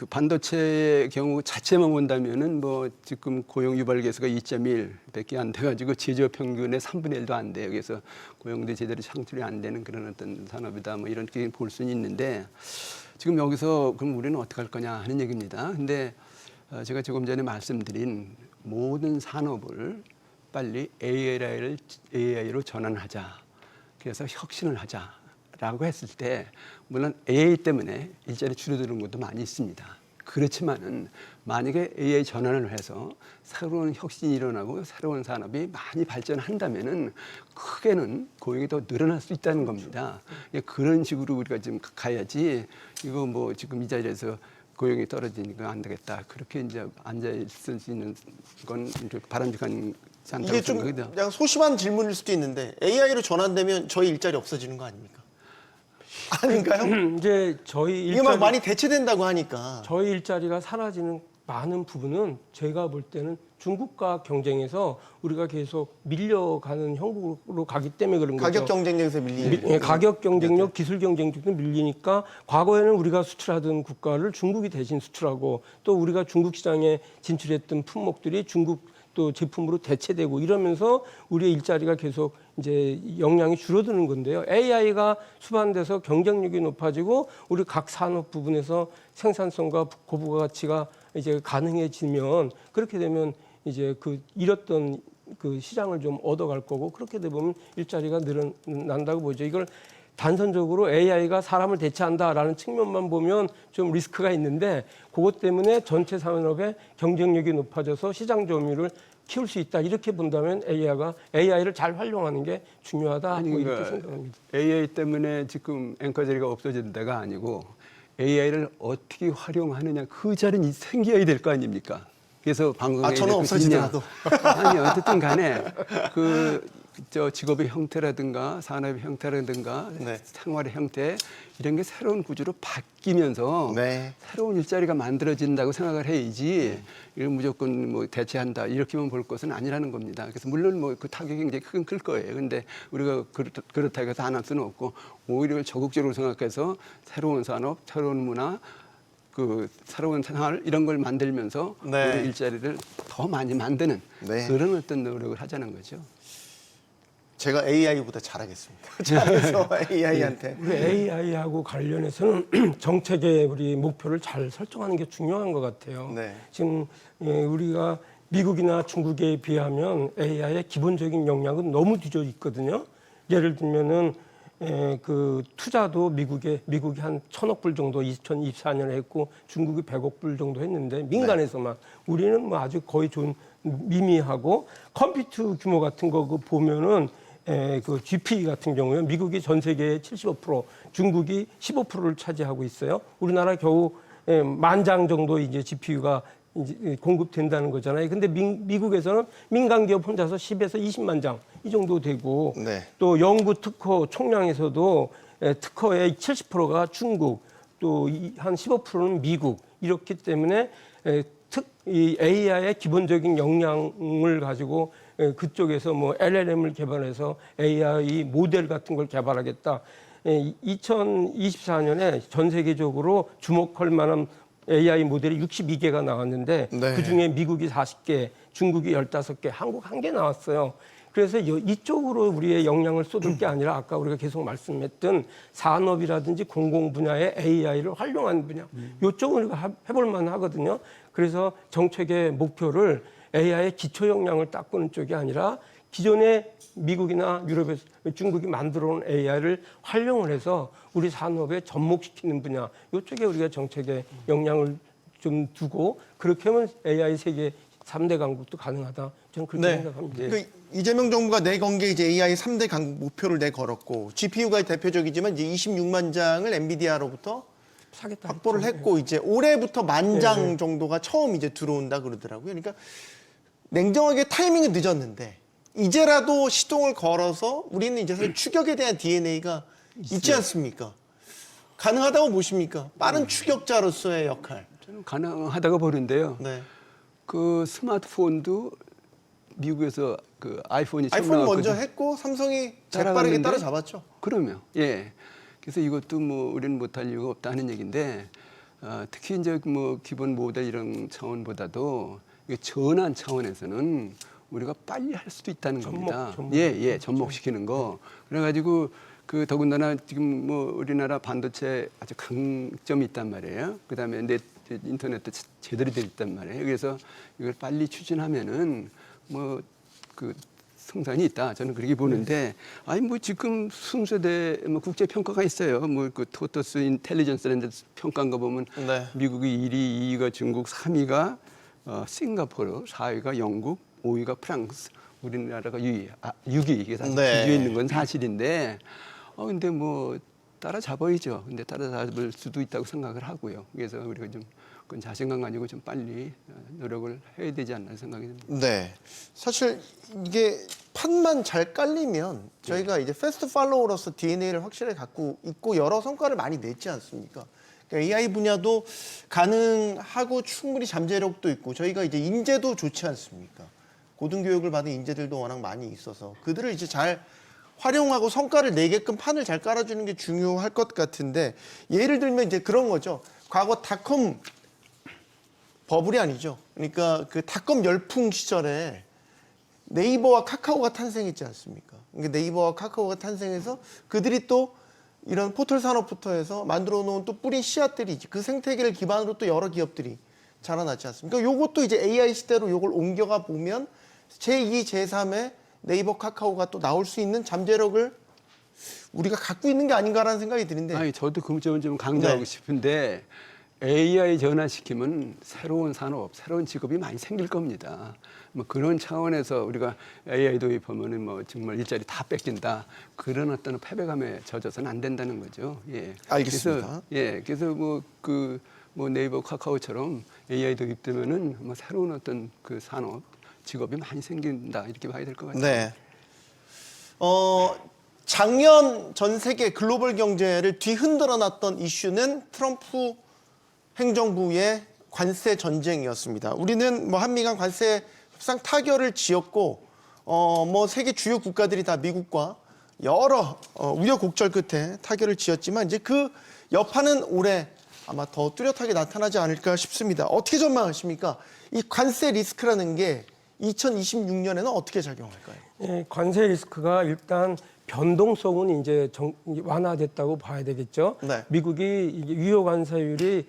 반도체의 경우 자체만 본다면은 뭐 지금 고용 유발 계수가 2.1밖에 안 돼가지고 제조업 평균의 3분의 1도 안 돼요. 그래서 고용도 제대로 창출이 안 되는 그런 어떤 산업이다. 뭐 이렇게 볼 수는 있는데 지금 여기서 그럼 우리는 어떻게 할 거냐 하는 얘기입니다. 근데 제가 조금 전에 말씀드린 모든 산업을 빨리 AI로 전환하자. 그래서 혁신을 하자라고 했을 때 물론 AI 때문에 일자리 줄어드는 것도 많이 있습니다. 그렇지만은 만약에 AI 전환을 해서 새로운 혁신이 일어나고 새로운 산업이 많이 발전한다면은 크게는 고용이 더 늘어날 수 있다는 겁니다. 그런 식으로 우리가 지금 가야지 이거 뭐 지금 이 자리에서 고용이 떨어지니까 안 되겠다. 그렇게 이제 앉아 있을 수 있는 건 바람직한 이게 좀 그냥 소심한 질문일 수도 있는데 AI로 전환되면 저희 일자리 없어지는 거 아닙니까? 아닌가요? 이제 저희 이게 막 많이 대체된다고 하니까. 저희 일자리가 사라지는 많은 부분은 제가 볼 때는 중국과 경쟁해서 우리가 계속 밀려가는 형국으로 가기 때문에 그런 거죠. 가격 경쟁력에서 밀리는. 가격 경쟁력, 기술 경쟁력도 밀리니까 과거에는 우리가 수출하던 국가를 중국이 대신 수출하고 또 우리가 중국 시장에 진출했던 품목들이 중국 또 제품으로 대체되고 이러면서 우리의 일자리가 계속 이제 역량이 줄어드는 건데요. AI가 수반돼서 경쟁력이 높아지고 우리 각 산업 부분에서 생산성과 고부가치가 이제 가능해지면 그렇게 되면 이제 그 잃었던 그 시장을 좀 얻어갈 거고 그렇게 되면 일자리가 늘어난다고 보죠. 이걸 단선적으로 AI가 사람을 대체한다라는 측면만 보면 좀 리스크가 있는데 그것 때문에 전체 산업의 경쟁력이 높아져서 시장 점유율을 키울 수 있다 이렇게 본다면 AI를 잘 활용하는 게 중요하다 아니, 뭐 이렇게 그러니까 생각합니다. AI 때문에 지금 앵커 자리가 없어진 데가 아니고 AI를 어떻게 활용하느냐 그 자리는 생겨야 될 거 아닙니까? 그래서 방송에 저는 없어지더라도. 아니 어쨌든 간에 저 직업의 형태라든가 산업의 형태라든가 네. 생활의 형태 이런 게 새로운 구조로 바뀌면서 네. 새로운 일자리가 만들어진다고 생각을 해야지 이걸 무조건 뭐 대체한다 이렇게만 볼 것은 아니라는 겁니다. 그래서 물론 뭐 그 타격이 굉장히 클 거예요. 그런데 우리가 그렇다고 해서 안 할 수는 없고 오히려 적극적으로 생각해서 새로운 산업, 새로운 문화 그 새로운 생활 이런 걸 만들면서 네. 우리 일자리를 더 많이 만드는 네. 그런 어떤 노력을 하자는 거죠. 제가 AI보다 잘하겠습니다. 그래서 AI한테. 우리 AI하고 관련해서는 정책의 우리 목표를 잘 설정하는 게 중요한 것 같아요. 네. 지금 우리가 미국이나 중국에 비하면 AI의 기본적인 역량은 너무 뒤져 있거든요. 예를 들면은 그 투자도 미국이 한 1,000억 불 정도 2024년에 했고 중국이 100억 불 정도 했는데 민간에서만 우리는 뭐 아주 거의 좀 미미하고 컴퓨터 규모 같은 거 그 보면은 그 GP 같은 경우에 미국이 전 세계의 75%, 중국이 15%를 차지하고 있어요. 우리나라 겨우 10,000장 정도 이제 GPU가 이제 공급된다는 거잖아요. 근데 미국에서는 민간 기업 혼자서 10에서 20만 장 이 정도 되고 네. 또 연구 특허 총량에서도 특허의 70%가 중국, 또 한 15%는 미국 이렇기 때문에 이 AI의 기본적인 역량을 가지고 그쪽에서 뭐 LLM을 개발해서 AI 모델 같은 걸 개발하겠다. 2024년에 전 세계적으로 주목할 만한 AI 모델이 62개가 나왔는데 네. 그중에 미국이 40개, 중국이 15개, 한국 1개 나왔어요. 그래서 이쪽으로 우리의 역량을 쏟을 게 아니라 아까 우리가 계속 말씀했던 산업이라든지 공공 분야의 AI를 활용하는 분야 이쪽을 우리가 해볼 만하거든요. 그래서 정책의 목표를 AI의 기초 역량을 닦는 쪽이 아니라 기존의 미국이나 유럽에서 중국이 만들어온 AI를 활용을 해서 우리 산업에 접목시키는 분야 이쪽에 우리가 정책의 역량을 좀 두고 그렇게 하면 AI 세계 3대 강국도 가능하다. 저는 그렇게 네. 생각합니다. 그 이재명 정부가 내건 게 이제 AI 3대 강국 목표를 내걸었고 GPU가 대표적이지만 이제 26만 장을 엔비디아로부터 사겠다 확보를 했죠. 했고 이제 올해부터 10,000장 정도가 처음 이제 들어온다 그러더라고요. 그러니까 냉정하게 타이밍은 늦었는데 이제라도 시동을 걸어서 우리는 이제 사실 추격에 대한 DNA가 있지 않습니까? 가능하다고 보십니까? 빠른 추격자로서의 역할. 저는 가능하다고 보는데요. 네. 그 스마트폰도 미국에서 그 아이폰이 처음 아이폰 먼저 나왔거든요. 했고 삼성이 따라갔는데? 재빠르게 따라잡았죠. 그러면 예. 그래서 이것도 뭐 우리는 못할 이유가 없다는 얘기인데 특히 이제 뭐 기본 모델 이런 차원보다도 이게 전환 차원에서는 우리가 빨리 할 수도 있다는 겁니다. 예, 접목시키는 거. 그래가지고 그 더군다나 지금 뭐 우리나라 반도체 아주 강점이 있단 말이에요. 그다음에 인터넷도 제대로 돼 있단 말이에요. 그래서 이걸 빨리 추진하면은 뭐 그 승산이 있다. 저는 그렇게 보는데 아니 뭐 지금 순서대 뭐 국제 평가가 있어요. 뭐 그 토토스 인텔리전스라는 데 평가한 거 보면 네. 미국이 1위, 2위가 중국, 3위가 싱가포르, 4위가 영국, 5위가 프랑스, 우리나라가 6위 이게 사실 네. 뒤에 있는 건 사실인데 근데 뭐 따라잡아야죠. 근데 따라잡을 수도 있다고 생각을 하고요. 그래서 우리가 좀 그건 자신감 가지고 좀 빨리 노력을 해야 되지 않나 생각이 듭니다. 네. 사실 이게 판만 잘 깔리면 저희가 이제 패스트 팔로우로서 DNA를 확실하게 갖고 있고 여러 성과를 많이 냈지 않습니까? 그러니까 AI 분야도 가능하고 충분히 잠재력도 있고 저희가 이제 인재도 좋지 않습니까? 고등교육을 받은 인재들도 워낙 많이 있어서 그들을 이제 잘 활용하고 성과를 내게끔 판을 잘 깔아주는 게 중요할 것 같은데 예를 들면 이제 그런 거죠. 과거 닷컴 버블이 아니죠. 그러니까 그 닷컴 열풍 시절에 네이버와 카카오가 탄생했지 않습니까? 그러니까 네이버와 카카오가 탄생해서 그들이 또 이런 포털 산업부터 해서 만들어 놓은 또 뿌린 씨앗들이 있지. 그 생태계를 기반으로 또 여러 기업들이 자라났지 않습니까? 요것도 이제 AI 시대로 요걸 옮겨가 보면 제2, 제3의 네이버 카카오가 또 나올 수 있는 잠재력을 우리가 갖고 있는 게 아닌가라는 생각이 드는데 아니 저도 그 점을 좀 강조하고 네. 싶은데 AI 전환시키면 새로운 산업, 새로운 직업이 많이 생길 겁니다. 뭐 그런 차원에서 우리가 AI 도입하면은 뭐 정말 일자리 다 뺏긴다. 그런 어떤 패배감에 젖어서는 안 된다는 거죠. 예. 알겠습니다. 그래서 뭐 네이버, 카카오처럼 AI 도입되면은 뭐 새로운 어떤 그 산업, 직업이 많이 생긴다 이렇게 봐야 될 것 같아요. 네. 작년 전 세계 글로벌 경제를 뒤흔들어 놨던 이슈는 트럼프 행정부의 관세 전쟁이었습니다. 우리는 뭐 한미 간 관세 협상 타결을 지었고 뭐 세계 주요 국가들이 다 미국과 여러 우여곡절 끝에 타결을 지었지만 이제 그 여파는 올해 아마 더 뚜렷하게 나타나지 않을까 싶습니다. 어떻게 전망하십니까? 이 관세 리스크라는 게 2026년에는 어떻게 작용할까요? 예, 관세 리스크가 일단 변동성은 이제 완화됐다고 봐야 되겠죠. 네. 미국이 이게 유효 관세율이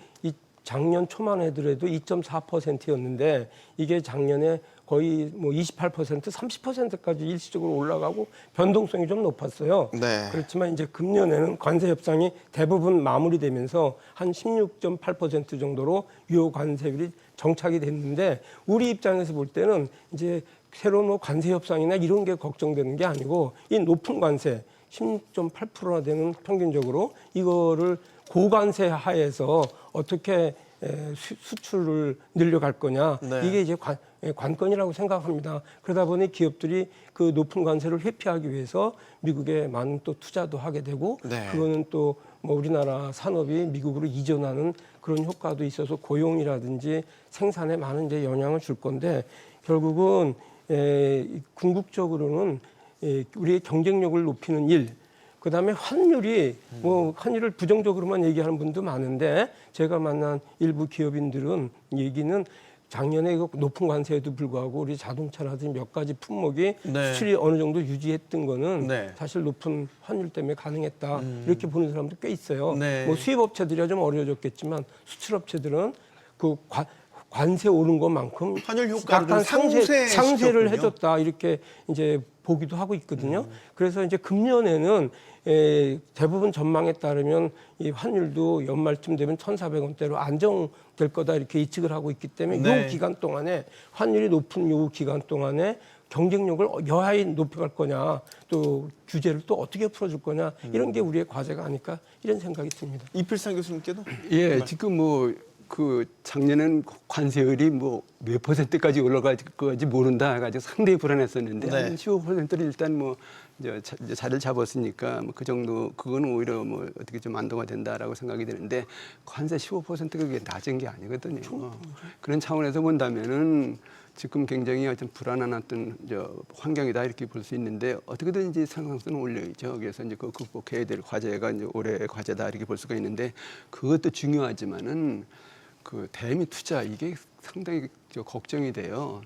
작년 초만 해더라도 2.4%였는데 이게 작년에 거의 뭐 28%, 30%까지 일시적으로 올라가고 변동성이 좀 높았어요. 네. 그렇지만 이제 금년에는 관세 협상이 대부분 마무리되면서 한 16.8% 정도로 유효 관세율이 정착이 됐는데 우리 입장에서 볼 때는 이제 새로운 뭐 관세 협상이나 이런 게 걱정되는 게 아니고 이 높은 관세 16.8%나 되는 평균적으로 이거를 고관세 하에서 어떻게 수출을 늘려갈 거냐 네. 이게 이제 관건이라고 생각합니다. 그러다 보니 기업들이 그 높은 관세를 회피하기 위해서 미국에 많은 또 투자도 하게 되고 네. 그거는 또 뭐 우리나라 산업이 미국으로 이전하는 그런 효과도 있어서 고용이라든지 생산에 많은 이제 영향을 줄 건데 결국은 궁극적으로는 우리의 경쟁력을 높이는 일, 그다음에 환율이 뭐 환율을 부정적으로만 얘기하는 분도 많은데 제가 만난 일부 기업인들은 얘기는 작년에 이거 높은 관세에도 불구하고 우리 자동차라든지 몇 가지 품목이 네. 수출이 어느 정도 유지했던 거는 네. 사실 높은 환율 때문에 가능했다 이렇게 보는 사람도 꽤 있어요. 네. 뭐 수입업체들이야 좀 어려워졌겠지만 수출업체들은 그 관세 오른 것만큼 환율 효과를 약간 좀 상세를 상쇄시켰군요. 해줬다 이렇게 이제 보기도 하고 있거든요. 그래서 이제 금년에는 대부분 전망에 따르면 이 환율도 연말쯤 되면 1,400원대로 안정될 거다 이렇게 예측을 하고 있기 때문에 네. 이 기간 동안에 환율이 높은 이 기간 동안에 경쟁력을 여하히 높여갈 거냐 또 규제를 또 어떻게 풀어줄 거냐 이런 게 우리의 과제가 아닐까 이런 생각이 듭니다. 이필상 교수님께도 예, 지금 뭐 그 작년엔 관세율이 뭐 몇 %까지 올라갈 거지 모른다 해가지고 상당히 불안했었는데 네. 한 15%를 일단 뭐 이제 자리를 잡았으니까 뭐 그 정도 그거는 오히려 뭐 어떻게 좀 안도가 된다라고 생각이 되는데 관세 15%가 그게 낮은 게 아니거든요. 그런 차원에서 본다면은 지금 굉장히 어떤 불안한 어떤 환경이다 이렇게 볼 수 있는데 어떻게든지 상승성은 올려야죠. 그래서 이제 그 극복해야 될 과제가 이제 올해의 과제다 이렇게 볼 수가 있는데 그것도 중요하지만은 그 대미 투자 이게 상당히 걱정이 돼요.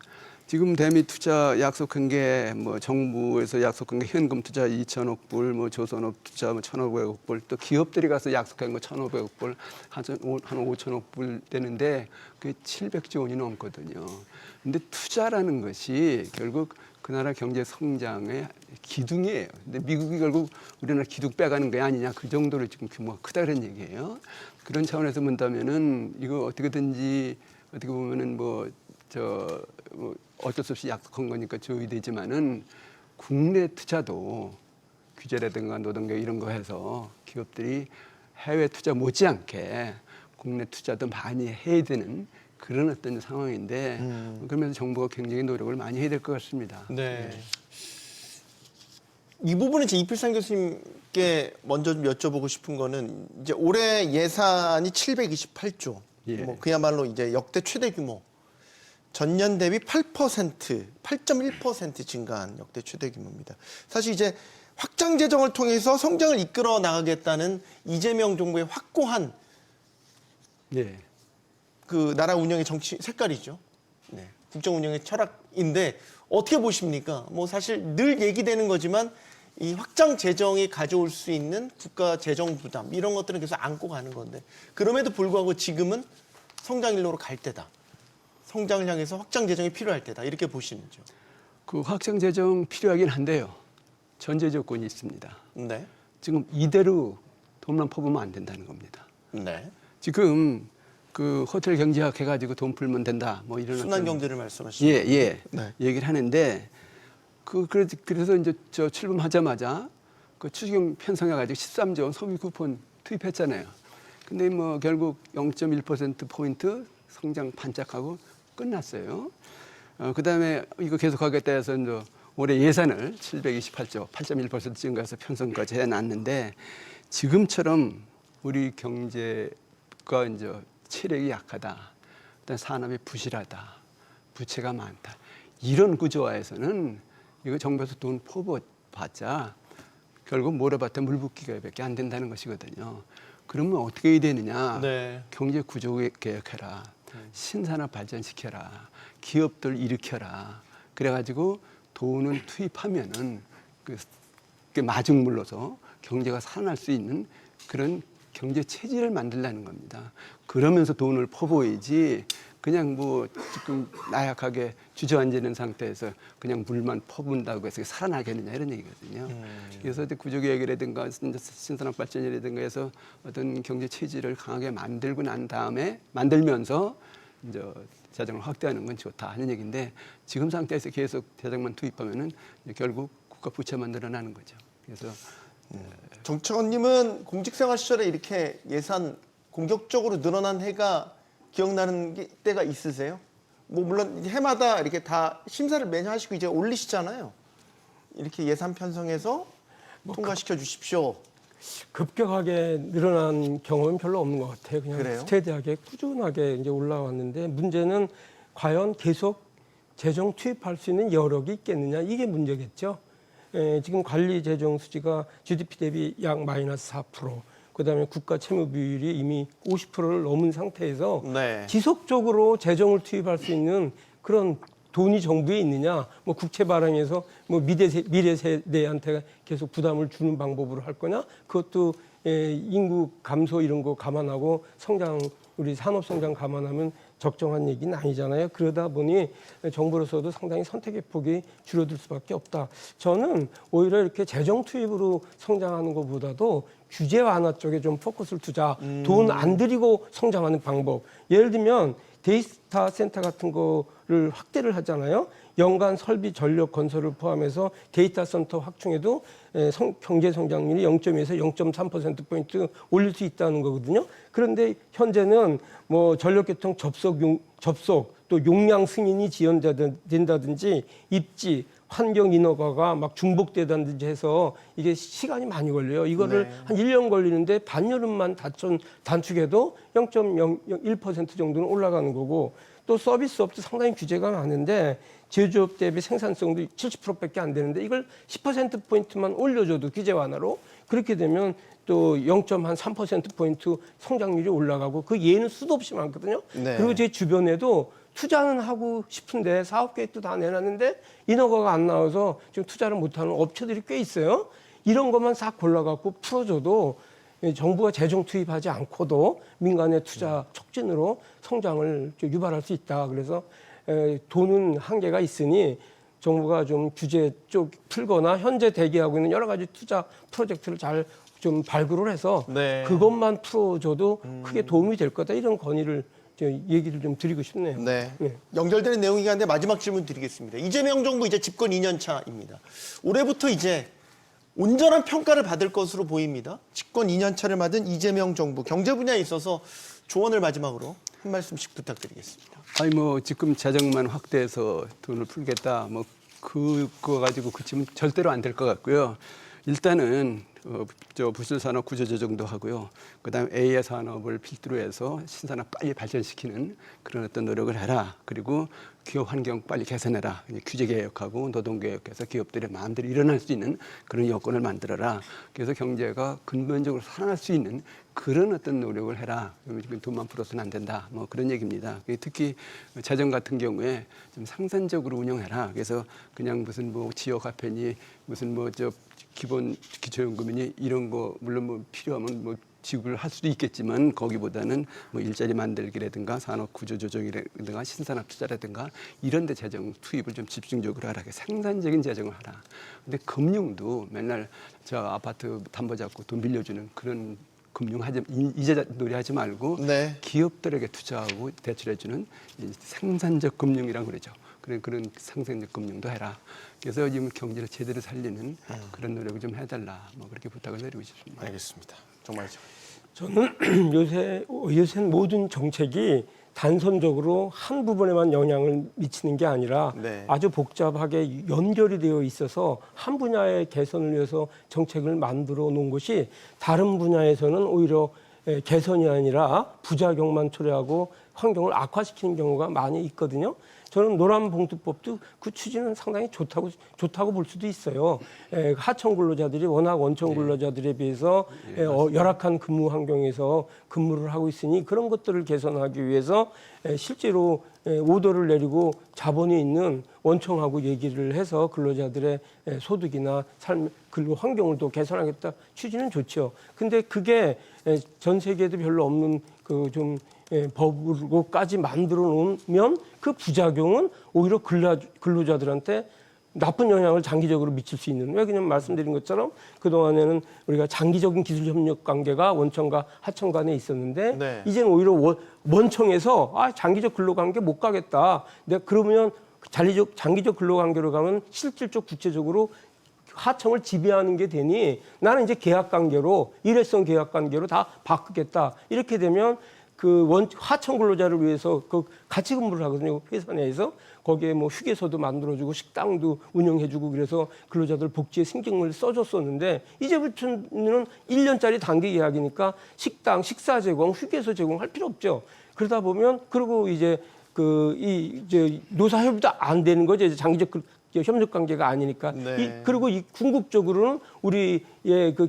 지금 대미 투자 약속한 게 뭐 정부에서 약속한 게 현금 투자 2천억 불, 뭐 조선업 투자 뭐 1,500억 불, 또 기업들이 가서 약속한 거 1,500억 불, 한 5천억 불 되는데 그게 700조 원이 넘거든요. 근데 투자라는 것이 결국 그 나라 경제 성장의 기둥이에요. 근데 미국이 결국 우리나라 기둥 빼가는 게 아니냐 그 정도로 지금 규모가 크다 그런 얘기예요. 그런 차원에서 본다면은 이거 어떻게든지 어떻게 보면은 뭐 어쩔 수 없이 약속한 거니까 조의되지만은 국내 투자도 규제라든가 노동력 이런 거 해서 기업들이 해외 투자 못지않게 국내 투자도 많이 해야 되는 그런 어떤 상황인데 그러면서 정부가 굉장히 노력을 많이 해야 될 것 같습니다. 네. 이 부분은 제 이필상 교수님께 먼저 좀 여쭤보고 싶은 거는 이제 올해 예산이 728조. 예. 뭐 그야말로 이제 역대 최대 규모. 전년 대비 8.1% 증가한 역대 최대 규모입니다. 사실 이제 확장 재정을 통해서 성장을 이끌어 나가겠다는 이재명 정부의 확고한 예. 그 나라 운영의 정치 색깔이죠. 네. 국정 운영의 철학인데 어떻게 보십니까? 뭐 사실 늘 얘기되는 거지만 이 확장 재정이 가져올 수 있는 국가 재정 부담 이런 것들은 계속 안고 가는 건데 그럼에도 불구하고 지금은 성장 일로로 갈 때다. 성장을 향해서 확장 재정이 필요할 때다. 이렇게 보시는죠. 그 확장 재정 필요하긴 한데요. 전제 조건이 있습니다. 네. 지금 이대로 돈만 퍼부으면 안 된다는 겁니다. 네. 지금 그 호텔 경제학 해가지고 돈 풀면 된다. 뭐 이런 순환 어떤- 경제를 말씀하시는 예, 예. 네. 얘기를 하는데 그래서 이제 저 출범하자마자 그 추징금 편성해가지고 13조 원 소비 쿠폰 투입했잖아요. 근데 뭐 결국 0.1% 포인트 성장 반짝하고 끝났어요. 그다음에 이거 계속하겠다 해서 이제 올해 예산을 728조 8.1% 증가해서 편성까지 해놨는데 지금처럼 우리 경제가 이제 체력이 약하다, 일단 산업이 부실하다, 부채가 많다 이런 구조화에서는 이거 정부에서 돈 퍼부어봤자 결국 모래밭에 물 붓기가밖에 안 된다는 것이거든요. 그러면 어떻게 해야 되느냐? 네. 경제 구조 개혁해라, 신산업 발전시켜라, 기업들 일으켜라. 그래가지고 돈을 투입하면은 그 마중물로서 경제가 살아날 수 있는 그런 경제 체질을 만들라는 겁니다. 그러면서 돈을 퍼부어야지 그냥 뭐 지금 나약하게 주저앉는 상태에서 그냥 물만 퍼붓는다고 해서 살아나겠느냐 이런 얘기거든요. 그래서 구조개혁이라든가 신산업 발전이라든가 해서 어떤 경제 체질을 강하게 만들고 난 다음에 만들면서 이제 재정을 확대하는 건 좋다 하는 얘기인데 지금 상태에서 계속 재정만 투입하면은 결국 국가 부채만 늘어나는 거죠. 그래서 정청원님은 공직생활 시절에 이렇게 예산 공격적으로 늘어난 해가 기억나는 때가 있으세요? 뭐 물론 해마다 이렇게 다 심사를 매년 하시고 이제 올리시잖아요. 이렇게 예산 편성해서 통과시켜 주십시오. 급격하게 늘어난 경험은 별로 없는 것 같아요. 그냥 그래요? 스테디하게 꾸준하게 이제 올라왔는데 문제는 과연 계속 재정 투입할 수 있는 여력이 있겠느냐 이게 문제겠죠. 지금 관리 재정 수지가 GDP 대비 약 마이너스 4%, 그다음에 국가 채무 비율이 이미 50%를 넘은 상태에서 네. 지속적으로 재정을 투입할 수 있는 그런 돈이 정부에 있느냐, 뭐 국채 발행해서 뭐 미래 세대한테 계속 부담을 주는 방법으로 할 거냐, 그것도 인구 감소 이런 거 감안하고 성장, 우리 산업 성장 감안하면 적정한 얘기는 아니잖아요. 그러다 보니 정부로서도 상당히 선택의 폭이 줄어들 수밖에 없다. 저는 오히려 이렇게 재정 투입으로 성장하는 것보다도 규제 완화 쪽에 좀 포커스를 두자. 돈 안 들이고 성장하는 방법. 예를 들면 데이터 센터 같은 거를 확대를 하잖아요. 연간 설비 전력 건설을 포함해서 데이터 센터 확충에도 경제 성장률이 0.2에서 0.3%포인트 올릴 수 있다는 거거든요. 그런데 현재는 뭐 전력계통 접속 또 용량 승인이 지연된다든지 입지 환경 인허가가 막 중복되다든지 해서 이게 시간이 많이 걸려요. 이거를 네. 한 1년 걸리는데 반여름만 단축해도 0.01% 정도는 올라가는 거고, 또 서비스업도 상당히 규제가 많은데 제조업 대비 생산성도 70%밖에 안 되는데 이걸 10%포인트만 올려줘도 규제 완화로 그렇게 되면 또 0.3%포인트 성장률이 올라가고 그 예는 수도 없이 많거든요. 네. 그리고 제 주변에도 투자는 하고 싶은데 사업 계획도 다 내놨는데 인허가가 안 나와서 지금 투자를 못하는 업체들이 꽤 있어요. 이런 것만 싹 골라갖고 풀어줘도 정부가 재정 투입하지 않고도 민간의 투자 촉진으로 성장을 유발할 수 있다. 그래서 돈은 한계가 있으니 정부가 좀 규제 쪽 풀거나 현재 대기하고 있는 여러 가지 투자 프로젝트를 잘 좀 발굴을 해서 네. 그것만 풀어줘도 크게 도움이 될 거다. 이런 건의를 얘기를 좀 드리고 싶네요. 네. 네. 연결되는 내용이긴 한데 마지막 질문 드리겠습니다. 이재명 정부 이제 집권 2년 차입니다. 올해부터 이제 온전한 평가를 받을 것으로 보입니다. 집권 2년 차를 맞은 이재명 정부 경제 분야에 있어서 조언을 마지막으로 한 말씀씩 부탁드리겠습니다. 아니 뭐 지금 재정만 확대해서 돈을 풀겠다 뭐 그거 가지고 그치면 절대로 안 될 것 같고요. 일단은 저 부실 산업 구조 조정도 하고요. 그다음에 AI 산업을 필두로 해서 신산업 빨리 발전시키는 그런 어떤 노력을 해라. 그리고 기업 환경 빨리 개선해라. 규제 개혁하고 노동 개혁해서 기업들의 마음대로 일어날 수 있는 그런 여건을 만들어라. 그래서 경제가 근본적으로 살아날 수 있는 그런 어떤 노력을 해라. 돈만 풀어서는 안 된다. 뭐 그런 얘기입니다. 특히 재정 같은 경우에 좀 상산적으로 운영해라. 그래서 그냥 무슨 뭐 지역 화폐니 무슨 뭐 저 기본 기초연금이니 이런 거 물론 뭐 필요하면 뭐 지급을 할 수도 있겠지만 거기보다는 뭐 일자리 만들기라든가 산업 구조 조정이라든가 신산업 투자라든가 이런 데 재정 투입을 좀 집중적으로 하라. 생산적인 재정을 하라. 근데 금융도 맨날 저 아파트 담보 잡고 돈 빌려주는 그런 금융하지 이자 놀이하지 말고 네. 기업들에게 투자하고 대출해주는 이 생산적 금융이라고 그러죠. 그런 생산적 금융도 해라. 그래서 지금 경제를 제대로 살리는 그런 노력을 좀 해달라. 뭐 그렇게 부탁을 드리고 싶습니다. 알겠습니다. 정말죠. 저는 요새 모든 정책이 단선적으로 한 부분에만 영향을 미치는 게 아니라 네. 아주 복잡하게 연결이 되어 있어서 한 분야의 개선을 위해서 정책을 만들어 놓은 것이 다른 분야에서는 오히려 개선이 아니라 부작용만 초래하고 환경을 악화시키는 경우가 많이 있거든요. 저는 노란봉투법도 그 취지는 상당히 좋다고 볼 수도 있어요. 하청 근로자들이 워낙 원청 근로자들에 비해서 열악한 근무 환경에서 근무를 하고 있으니 그런 것들을 개선하기 위해서 실제로 오더를 내리고 자본이 있는 원청하고 얘기를 해서 근로자들의 소득이나 삶, 근로 환경을 또 개선하겠다 취지는 좋죠. 근데 그게 전 세계에도 별로 없는 좀 법으로까지 만들어 놓으면 그 부작용은 오히려 근로자들한테 나쁜 영향을 장기적으로 미칠 수 있는. 왜 그냥 말씀드린 것처럼 그동안에는 우리가 장기적인 기술 협력 관계가 원청과 하청 간에 있었는데 네. 이제는 오히려 원청에서 장기적 근로 관계 못 가겠다. 내가 그러면 장기적 근로 관계로 가면 실질적 구체적으로 하청을 지배하는 게 되니 나는 이제 계약 관계로 일회성 계약 관계로 다 바꾸겠다. 이렇게 되면 하청 근로자를 위해서 같이 근무를 하거든요. 회사 내에서 거기에 뭐 휴게소도 만들어주고 식당도 운영해주고 그래서 근로자들 복지에 신경을 써줬었는데 이제부터는 1년짜리 단기 계약이니까 식당, 식사 제공, 휴게소 제공할 필요 없죠. 그러다 보면 그리고 이제 이제 노사 협의도 안 되는 거죠. 이제 장기적 협력 관계가 아니니까. 네. 그리고 이 궁극적으로는 우리의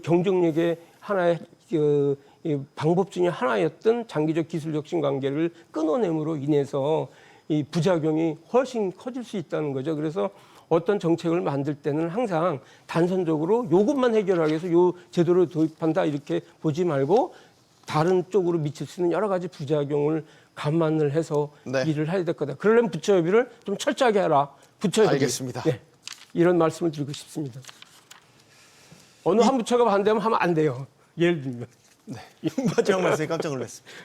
경쟁력의 하나의 이 방법 중에 하나였던 장기적 기술 혁신 관계를 끊어냄으로 인해서 이 부작용이 훨씬 커질 수 있다는 거죠. 그래서 어떤 정책을 만들 때는 항상 단선적으로 이것만 해결하기 위해서 요 제도를 도입한다 이렇게 보지 말고 다른 쪽으로 미칠 수 있는 여러 가지 부작용을 감안을 해서 네. 일을 해야 될 거다. 그러려면 부처협의를 좀 철저하게 하라. 부처협의. 알겠습니다. 네, 이런 말씀을 드리고 싶습니다. 어느 한 부처가 반대하면 하면 안 돼요. 예를 들면. 네. 마지막 말씀에 깜짝 놀랐습니다.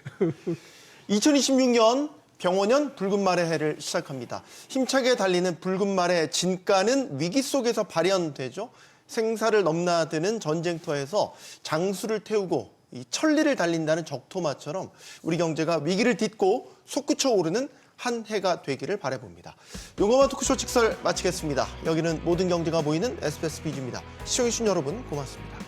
2026년 병원연 붉은 말의 해를 시작합니다. 힘차게 달리는 붉은 말의 진가는 위기 속에서 발현되죠. 생사를 넘나드는 전쟁터에서 장수를 태우고 이 천리를 달린다는 적토마처럼 우리 경제가 위기를 딛고 솟구쳐 오르는 한 해가 되기를 바라봅니다. 용감한 토크쇼 직설 마치겠습니다. 여기는 모든 경제가 보이는 SBS 비즈입니다. 시청해주신 여러분 고맙습니다.